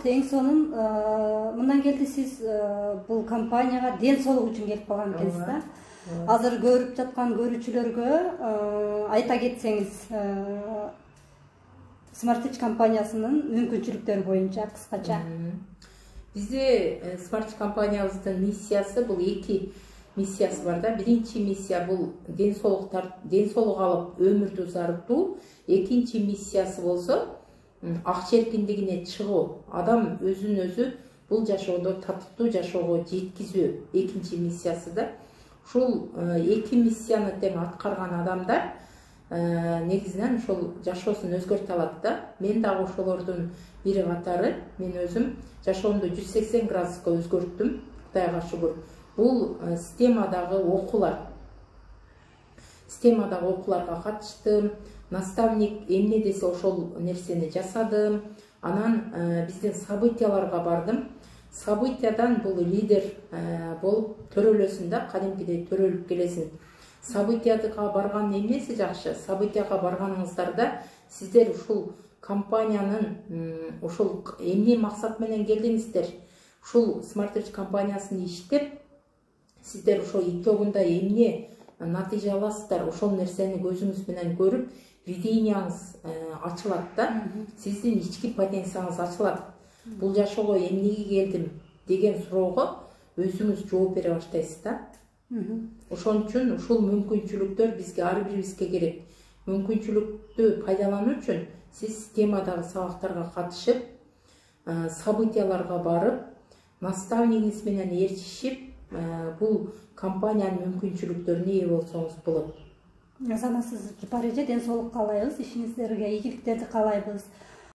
Эң сонун мындан келди сиз бул компанияга ден соолук үчүн келип калган экенсиз да. Азыр көрүп жаткан көрүүчүлөргө айта кетсеңиз Smart Edge компаниясынын мүмкүнчүлүктөрү боюнча кыскача. Бизде Smart Edge компаниябыздын миссиясы бул эки миссиясы бар да. Биринчи миссия бул ден соолук алып өмүрдү узартуу. Экинчи миссиясы болсо акча эркиндигине чыгуу. Адам өзүн өзү бул жашоодо татыктуу жашоого жеткизүү экинчи миссиясы да. Ушул эки миссияны тең аткарган адамдар негизинен ушул жашоосун өзгөртө алат да. Мен дагы ошолордун бири катары. Мен өзүм жашоомду 180 градуска өзгөрттүм. Кудайга шүгүр. Бул системадагы окууларга катыштым. Наставник эмне десе ошол нерсени жасадым. Анан биздин событияларга бардым. Событиядан бул лидер болуп төрөлөсүн да, кадимкидей төрөлүп келесиң. Событияга барган эмнеси жакшы? Событияга барганыңыздарда сиздер ушул компаниянын ушул эмне максат менен келдиңиздер? Ушул Smart Edge компаниясын иштеп, сиздер ошол итогунда эмне натыйжа аласыздар? Ошол нерсени көзүңүз менен көрүп, виденияңыз ачылат да. Сиздин ички потенциялыңыз ачылат. Бул жашоого эмнеге келдим деген суроого өзүңүз жооп бере баштайсыз да. Ошон үчүн ушул мүмкүнчүлүктөр бизге ар бирибизге керек. Мүмкүнчүлүктү пайдалануу үчүн сиз системадагы сабактарга катышып, событияларга барып, наставнигиңиз менен ээрчишип, бул компаниянын мүмкүнчүлүктөрүнө ээ болсоңуз болот. Замансыз кипар эже, ден соолук каалайбыз, ишиңиздерге ийгиликтерди каалайбыз.